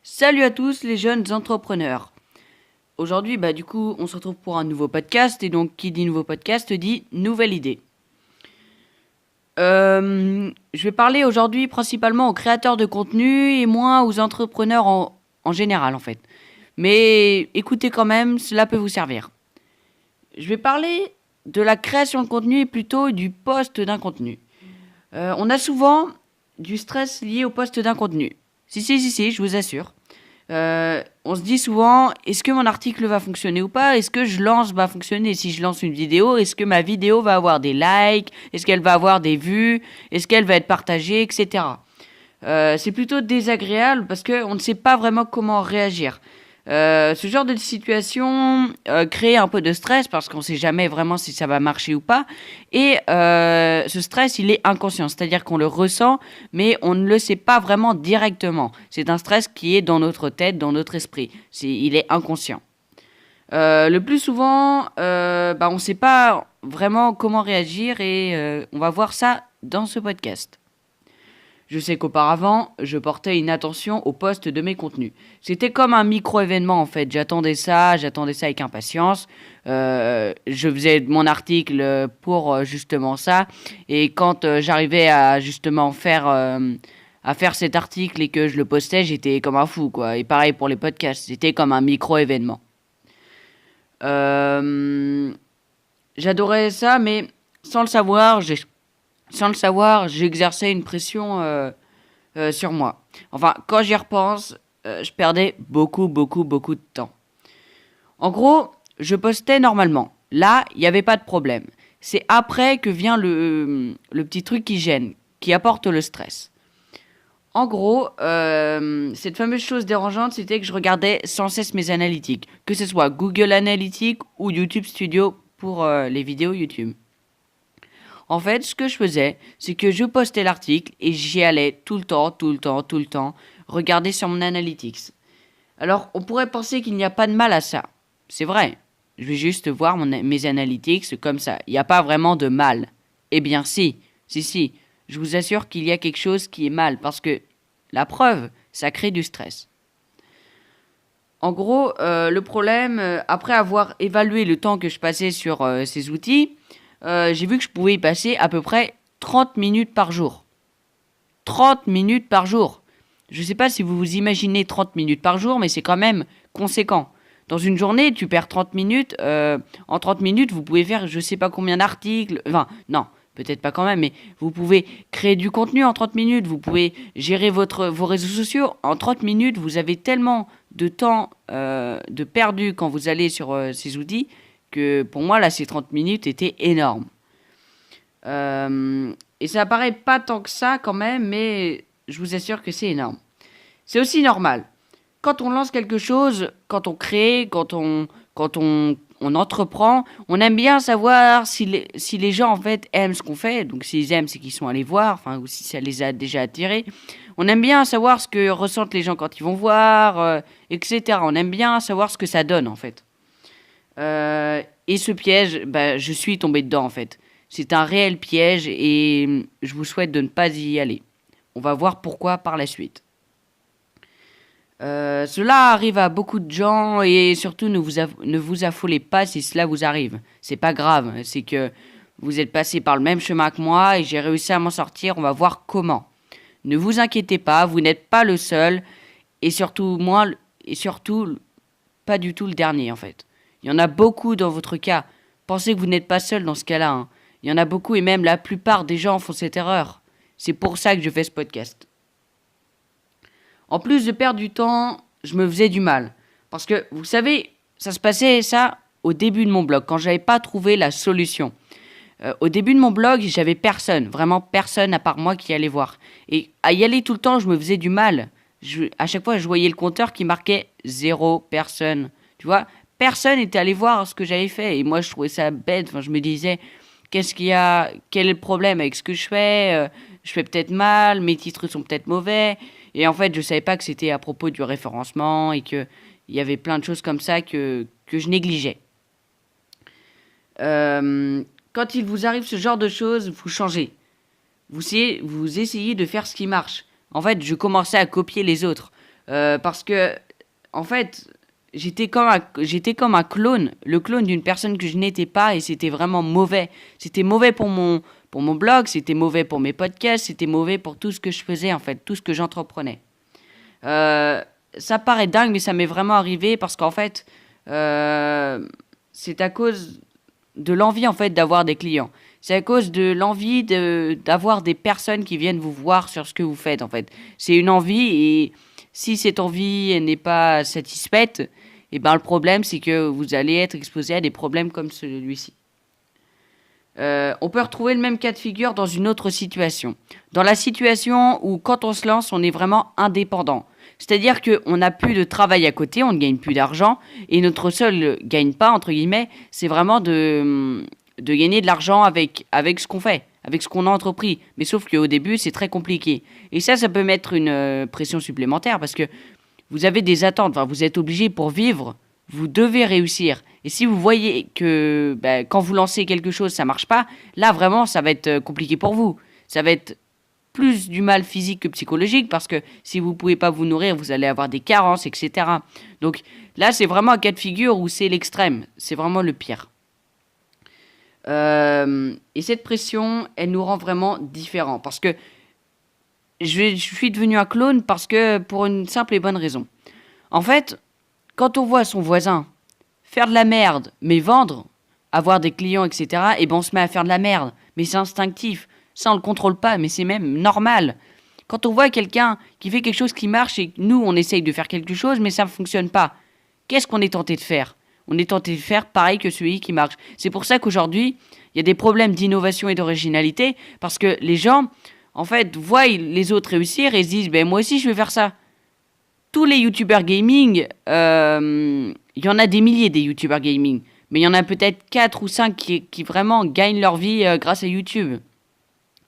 Salut à tous les jeunes entrepreneurs. Aujourd'hui, du coup, on se retrouve pour un nouveau podcast. Et donc, qui dit nouveau podcast dit nouvelle idée. Je vais parler aujourd'hui principalement aux créateurs de contenu et moins aux entrepreneurs en général, en fait. Mais écoutez quand même, cela peut vous servir. Je vais parler de la création de contenu et plutôt du post d'un contenu. On a souvent du stress lié au post d'un contenu. Si, je vous assure. On se dit souvent, est-ce que mon article va fonctionner ou pas? Est-ce que je lance va fonctionner? Si je lance une vidéo, est-ce que ma vidéo va avoir des likes? Est-ce qu'elle va avoir des vues? Est-ce qu'elle va être partagée, etc. C'est plutôt désagréable parce qu'on ne sait pas vraiment comment réagir. Ce genre de situation crée un peu de stress parce qu'on ne sait jamais vraiment si ça va marcher ou pas. Et ce stress, il est inconscient, c'est-à-dire qu'on le ressent, mais on ne le sait pas vraiment directement. C'est un stress qui est dans notre tête, dans notre esprit. Il est inconscient. Le plus souvent, on ne sait pas vraiment comment réagir et on va voir ça dans ce podcast. Je sais qu'auparavant, je portais une attention au poste de mes contenus. C'était comme un micro-événement en fait. J'attendais ça avec impatience. Je faisais mon article pour justement ça. Et quand j'arrivais à justement faire cet article et que je le postais, j'étais comme un fou quoi. Et pareil pour les podcasts, c'était comme un micro-événement. J'adorais ça, mais sans le savoir, j'exerçais une pression sur moi. Enfin, quand j'y repense, je perdais beaucoup de temps. En gros, je postais normalement. Là, il n'y avait pas de problème. C'est après que vient le petit truc qui gêne, qui apporte le stress. En gros, cette fameuse chose dérangeante, c'était que je regardais sans cesse mes analytiques, que ce soit Google Analytics ou YouTube Studio pour les vidéos YouTube. En fait, ce que je faisais, c'est que je postais l'article et j'y allais tout le temps, regarder sur mon analytics. Alors, on pourrait penser qu'il n'y a pas de mal à ça. C'est vrai. Je vais juste voir mes analytics comme ça. Il n'y a pas vraiment de mal. Eh bien, si. Je vous assure qu'il y a quelque chose qui est mal parce que la preuve, ça crée du stress. En gros, le problème, après avoir évalué le temps que je passais sur ces outils, j'ai vu que je pouvais y passer à peu près 30 minutes par jour. 30 minutes par jour. Je ne sais pas si vous vous imaginez 30 minutes par jour, mais c'est quand même conséquent. Dans une journée, tu perds 30 minutes. En 30 minutes, vous pouvez faire je ne sais pas combien d'articles. Enfin, non, peut-être pas quand même, mais vous pouvez créer du contenu en 30 minutes. Vous pouvez gérer vos réseaux sociaux. En 30 minutes, vous avez tellement de temps de perdu quand vous allez sur ces outils que pour moi, là, ces 30 minutes étaient énormes. Et ça apparaît pas tant que ça quand même, mais je vous assure que c'est énorme. C'est aussi normal. Quand on lance quelque chose, quand on crée, quand on entreprend, on aime bien savoir si les gens en fait aiment ce qu'on fait. Donc s'ils aiment, c'est qu'ils sont allés voir, enfin, ou si ça les a déjà attirés. On aime bien savoir ce que ressentent les gens quand ils vont voir, etc. On aime bien savoir ce que ça donne en fait. Et ce piège, je suis tombé dedans en fait. C'est un réel piège et je vous souhaite de ne pas y aller. On va voir pourquoi par la suite. Cela arrive à beaucoup de gens et surtout ne vous affolez pas si cela vous arrive. C'est pas grave, c'est que vous êtes passé par le même chemin que moi et j'ai réussi à m'en sortir. On va voir comment. Ne vous inquiétez pas, vous n'êtes pas le seul et surtout pas du tout le dernier en fait. Il y en a beaucoup dans votre cas. Pensez que vous n'êtes pas seul dans ce cas-là. Hein. Il y en a beaucoup et même la plupart des gens font cette erreur. C'est pour ça que je fais ce podcast. En plus de perdre du temps, je me faisais du mal. Parce que, vous savez, ça se passait ça au début de mon blog, quand j'avais pas trouvé la solution. Au début de mon blog, j'avais personne, vraiment personne à part moi qui allait voir. Et à y aller tout le temps, je me faisais du mal. À chaque fois, je voyais le compteur qui marquait 0 personne. Tu vois, personne n'était allé voir ce que j'avais fait. Et moi, je trouvais ça bête. Enfin, je me disais, qu'est-ce qu'il y a? Quel est le problème avec ce que je fais? Je fais peut-être mal, mes titres sont peut-être mauvais. Et en fait, je savais pas que c'était à propos du référencement et qu'il y avait plein de choses comme ça que je négligeais. Quand il vous arrive ce genre de choses, vous changez. Vous essayez de faire ce qui marche. En fait, je commençais à copier les autres. Parce que, en fait, j'étais comme un clone, le clone d'une personne que je n'étais pas et c'était vraiment mauvais. C'était mauvais pour mon blog, c'était mauvais pour mes podcasts, c'était mauvais pour tout ce que je faisais, en fait, tout ce que j'entreprenais. Euh, Ça paraît dingue, mais ça m'est vraiment arrivé parce qu'en fait, euh, c'est à cause de l'envie en fait d'avoir des clients. C'est à cause de l'envie d'avoir des personnes qui viennent vous voir sur ce que vous faites en fait. C'est une envie et si cette envie elle n'est pas satisfaite, et ben le problème c'est que vous allez être exposé à des problèmes comme celui-ci. On peut retrouver le même cas de figure dans une autre situation. Dans la situation où quand on se lance, on est vraiment indépendant. C'est-à-dire qu'on n'a plus de travail à côté, on ne gagne plus d'argent, et notre seul gagne-pain, entre guillemets, c'est vraiment de gagner de l'argent avec ce qu'on fait, avec ce qu'on a entrepris. Mais sauf qu'au début, c'est très compliqué. Et ça peut mettre une pression supplémentaire, parce que vous avez des attentes, enfin, vous êtes obligé pour vivre, vous devez réussir. Et si vous voyez que quand vous lancez quelque chose, ça marche pas, là vraiment, ça va être compliqué pour vous. Ça va être plus du mal physique que psychologique parce que si vous pouvez pas vous nourrir, vous allez avoir des carences, etc. Donc là, c'est vraiment un cas de figure où c'est l'extrême. C'est vraiment le pire. Et cette pression, elle nous rend vraiment différents parce que je suis devenu un clone parce que pour une simple et bonne raison. En fait, quand on voit son voisin faire de la merde, mais vendre, avoir des clients, etc., et ben on se met à faire de la merde. Mais c'est instinctif. Ça, on le contrôle pas, mais c'est même normal. Quand on voit quelqu'un qui fait quelque chose qui marche et que nous, on essaye de faire quelque chose, mais ça ne fonctionne pas, qu'est-ce qu'on est tenté de faire? On est tenté de faire pareil que celui qui marche. C'est pour ça qu'aujourd'hui, il y a des problèmes d'innovation et d'originalité, parce que les gens, en fait, voient les autres réussir et se disent, ben moi aussi, je vais faire ça. Tous les youtubeurs gaming, il y en a des milliers des youtubeurs gaming, mais il y en a peut-être 4 ou 5 qui vraiment gagnent leur vie grâce à YouTube.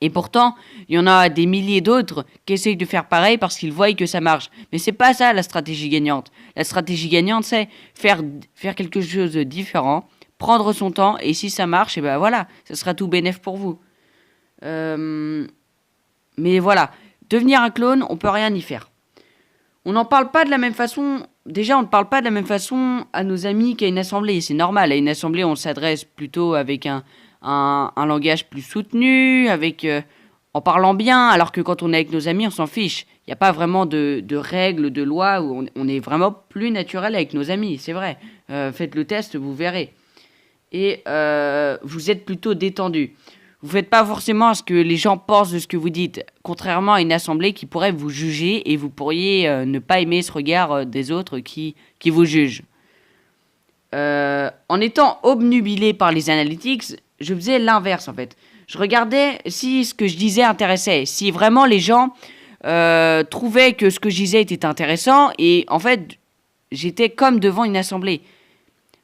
Et pourtant, il y en a des milliers d'autres qui essayent de faire pareil parce qu'ils voient que ça marche. Mais c'est pas ça la stratégie gagnante. La stratégie gagnante, c'est faire quelque chose de différent, prendre son temps, et si ça marche, et ben voilà, ça sera tout bénef pour vous. Mais voilà, devenir un clone, on peut rien y faire. On n'en parle pas de la même façon. Déjà, on ne parle pas de la même façon à nos amis qu'à une assemblée. C'est normal. À une assemblée, on s'adresse plutôt avec un langage plus soutenu, en parlant bien, alors que quand on est avec nos amis, on s'en fiche. Il n'y a pas vraiment de règles, de lois, où on est vraiment plus naturel avec nos amis, c'est vrai. Faites le test, vous verrez. Et vous êtes plutôt détendu. Vous ne faites pas forcément à ce que les gens pensent de ce que vous dites, contrairement à une assemblée qui pourrait vous juger et vous pourriez ne pas aimer ce regard des autres qui vous jugent. En étant obnubilé par les analytics, je faisais l'inverse en fait. Je regardais si ce que je disais intéressait, si vraiment les gens trouvaient que ce que je disais était intéressant, et en fait, j'étais comme devant une assemblée.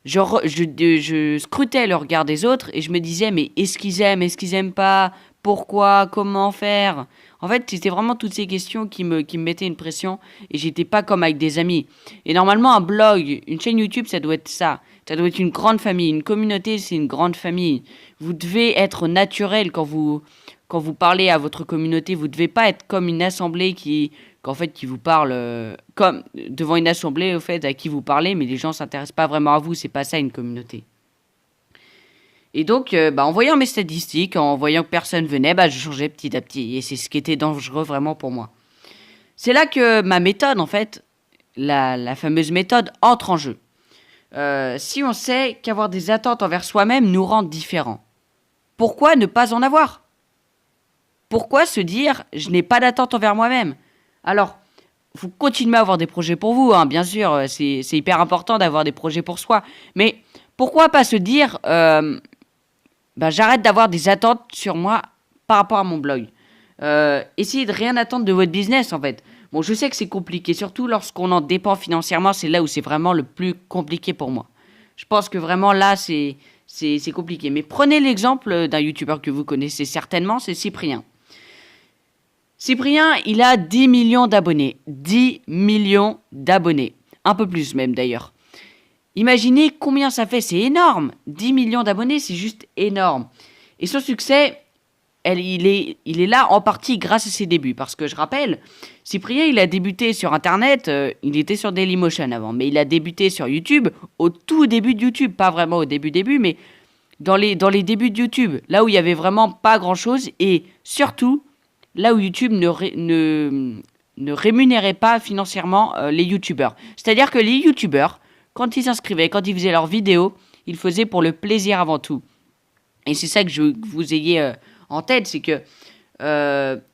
Je scrutais le regard des autres et je me disais, mais est-ce qu'ils aiment pas, pourquoi, comment faire? En fait, c'était vraiment toutes ces questions qui me mettaient une pression et j'étais pas comme avec des amis. Et normalement, un blog, une chaîne YouTube, ça doit être ça. Ça doit être une grande famille. Une communauté, c'est une grande famille. Vous devez être naturel quand vous parlez à votre communauté. Vous devez pas être comme une assemblée qui vous parle comme devant une assemblée au fait à qui vous parlez, mais les gens s'intéressent pas vraiment à vous. C'est pas ça une communauté. Et donc, en voyant mes statistiques, en voyant que personne venait, je changeais petit à petit. Et c'est ce qui était dangereux vraiment pour moi. C'est là que ma méthode, en fait, la fameuse méthode, entre en jeu. Si on sait qu'avoir des attentes envers soi-même nous rend différents, pourquoi ne pas en avoir? Pourquoi se dire « je n'ai pas d'attente envers moi-même » Alors, vous continuez à avoir des projets pour vous, hein, bien sûr, c'est hyper important d'avoir des projets pour soi. Mais pourquoi pas se dire j'arrête d'avoir des attentes sur moi par rapport à mon blog. Essayez de rien attendre de votre business, en fait. Bon, je sais que c'est compliqué, surtout lorsqu'on en dépend financièrement, c'est là où c'est vraiment le plus compliqué pour moi. Je pense que vraiment là, c'est compliqué. Mais prenez l'exemple d'un youtubeur que vous connaissez certainement, c'est Cyprien. Cyprien, il a 10 millions d'abonnés. 10 millions d'abonnés. Un peu plus même d'ailleurs. Imaginez combien ça fait, c'est énorme. 10 millions d'abonnés, c'est juste énorme. Et son succès, il est là en partie grâce à ses débuts. Parce que je rappelle, Cyprien, il a débuté sur Internet, il était sur Dailymotion avant, mais il a débuté sur YouTube au tout début de YouTube. Pas vraiment au début, mais dans les débuts de YouTube, là où il y avait vraiment pas grand-chose, et surtout, là où YouTube ne rémunérait pas financièrement les YouTubeurs. C'est-à-dire que les YouTubeurs, quand ils s'inscrivaient, quand ils faisaient leurs vidéos, ils le faisaient pour le plaisir avant tout. Et c'est ça que je veux que vous ayez en tête, c'est que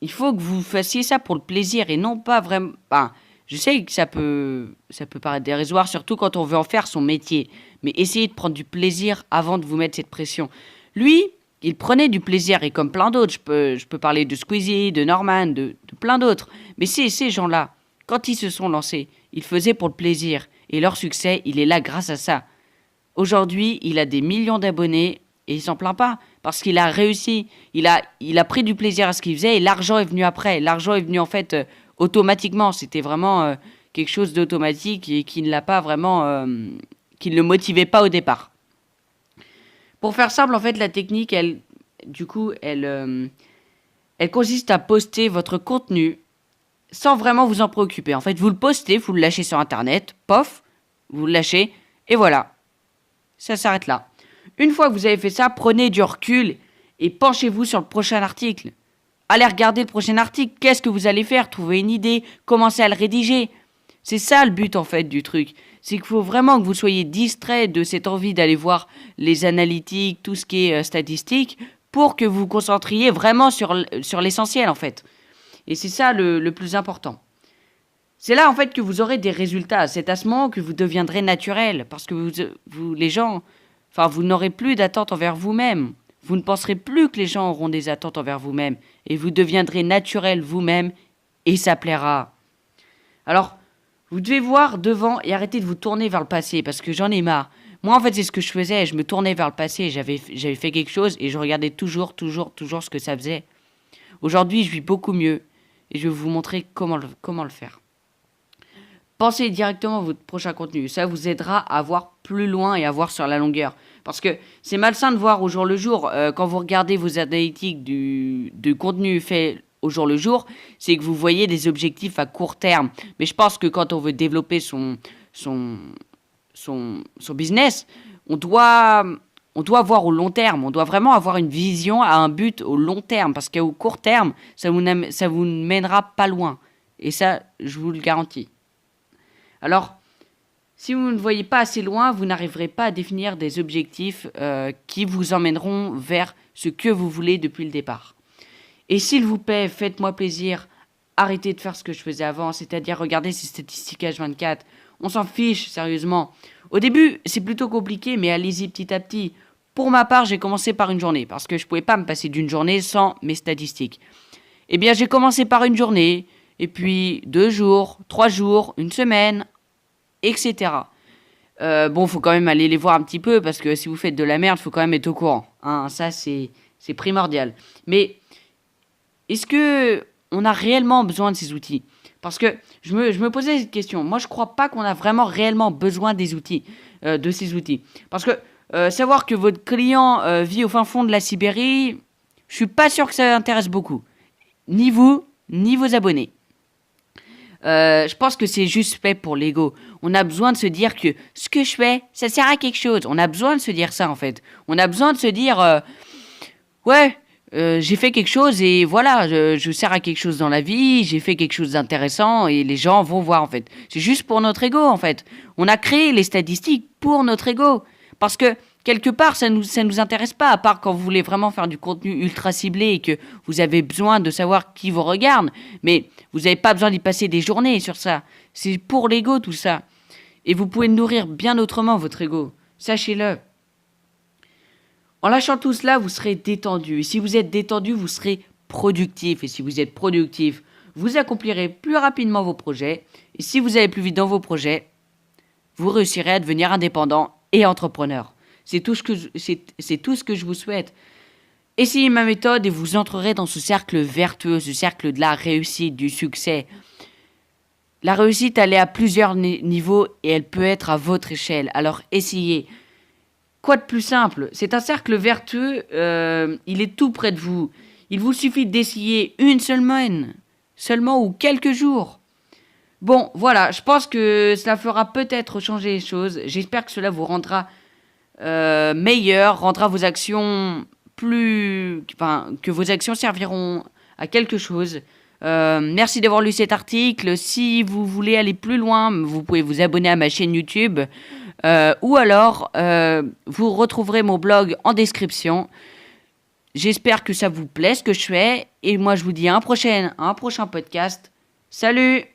il faut que vous fassiez ça pour le plaisir et non pas vraiment. Enfin, je sais que ça peut paraître dérisoire, surtout quand on veut en faire son métier. Mais essayez de prendre du plaisir avant de vous mettre cette pression. Lui, il prenait du plaisir et comme plein d'autres, je peux parler de Squeezie, de Norman, de plein d'autres. Mais ces gens-là, quand ils se sont lancés, ils faisaient pour le plaisir et leur succès, il est là grâce à ça. Aujourd'hui, il a des millions d'abonnés et il s'en plaint pas parce qu'il a réussi. Il a pris du plaisir à ce qu'il faisait et l'argent est venu après. L'argent est venu en fait automatiquement. C'était vraiment quelque chose d'automatique et qui ne l'a pas vraiment, qui ne le motivait pas au départ. Pour faire simple, en fait, la technique, elle consiste à poster votre contenu sans vraiment vous en préoccuper. En fait, vous le postez, vous le lâchez sur Internet, pof, vous le lâchez et voilà. Ça s'arrête là. Une fois que vous avez fait ça, prenez du recul et penchez-vous sur le prochain article. Allez regarder le prochain article. Qu'est-ce que vous allez faire? Trouver une idée, commencer à le rédiger. C'est ça le but en fait du truc. C'est qu'il faut vraiment que vous soyez distrait de cette envie d'aller voir les analytiques, tout ce qui est statistique, pour que vous vous concentriez vraiment sur l'essentiel en fait. Et c'est ça le plus important. C'est là en fait que vous aurez des résultats. C'est à ce moment que vous deviendrez naturel. Parce que les gens, enfin vous n'aurez plus d'attentes envers vous-même. Vous ne penserez plus que les gens auront des attentes envers vous-même. Et vous deviendrez naturel vous-même et ça plaira. Alors, vous devez voir devant et arrêter de vous tourner vers le passé parce que j'en ai marre. Moi, en fait, c'est ce que je faisais. Je me tournais vers le passé. J'avais fait quelque chose et je regardais toujours ce que ça faisait. Aujourd'hui, je vis beaucoup mieux et je vais vous montrer comment le faire. Pensez directement à votre prochain contenu. Ça vous aidera à voir plus loin et à voir sur la longueur. Parce que c'est malsain de voir au jour le jour. Quand vous regardez vos analytiques du contenu fait au jour le jour, c'est que vous voyez des objectifs à court terme. Mais je pense que quand on veut développer son business, on doit voir au long terme. On doit vraiment avoir une vision à un but au long terme. Parce qu'au court terme, ça vous mènera pas loin. Et ça, je vous le garantis. Alors, si vous ne voyez pas assez loin, vous n'arriverez pas à définir des objectifs qui vous emmèneront vers ce que vous voulez depuis le départ. Et s'il vous plaît, faites-moi plaisir, arrêtez de faire ce que je faisais avant, c'est-à-dire regarder ces statistiques H24. On s'en fiche, sérieusement. Au début, c'est plutôt compliqué, mais allez-y petit à petit. Pour ma part, j'ai commencé par une journée, parce que je ne pouvais pas me passer d'une journée sans mes statistiques. Eh bien, j'ai commencé par une journée, et puis 2 jours, 3 jours, une semaine, etc. Bon, faut quand même aller les voir un petit peu, parce que si vous faites de la merde, faut quand même être au courant. Hein, ça, c'est primordial. Mais est-ce que on a réellement besoin de ces outils? Parce que je me posais cette question. Moi, je crois pas qu'on a vraiment réellement besoin des outils, de ces outils. Parce que savoir que votre client vit au fin fond de la Sibérie, je suis pas sûr que ça intéresse beaucoup. Ni vous, ni vos abonnés. Je pense que c'est juste fait pour l'ego. On a besoin de se dire que ce que je fais, ça sert à quelque chose. On a besoin de se dire ça, en fait. On a besoin de se dire, ouais, j'ai fait quelque chose et voilà, je sers à quelque chose dans la vie, j'ai fait quelque chose d'intéressant et les gens vont voir, en fait. C'est juste pour notre ego, en fait. On a créé les statistiques pour notre ego. Parce que quelque part, ça nous intéresse pas, à part quand vous voulez vraiment faire du contenu ultra ciblé et que vous avez besoin de savoir qui vous regarde. Mais vous n'avez pas besoin d'y passer des journées sur ça. C'est pour l'ego, tout ça. Et vous pouvez nourrir bien autrement votre ego. Sachez-le. En lâchant tout cela, vous serez détendu. Et si vous êtes détendu, vous serez productif. Et si vous êtes productif, vous accomplirez plus rapidement vos projets. Et si vous allez plus vite dans vos projets, vous réussirez à devenir indépendant et entrepreneur. C'est tout ce que je vous souhaite. Essayez ma méthode et vous entrerez dans ce cercle vertueux, ce cercle de la réussite, du succès. La réussite, elle est à plusieurs niveaux et elle peut être à votre échelle. Alors essayez. Quoi de plus simple? C'est un cercle vertueux, il est tout près de vous. Il vous suffit d'essayer une semaine, seulement ou quelques jours. Bon, voilà, je pense que cela fera peut-être changer les choses. J'espère que cela vous rendra meilleur, rendra vos actions que vos actions serviront à quelque chose. Merci d'avoir lu cet article. Si vous voulez aller plus loin, vous pouvez vous abonner à ma chaîne YouTube ou alors vous retrouverez mon blog en description. J'espère que ça vous plaît ce que je fais et moi je vous dis à un prochain podcast. Salut!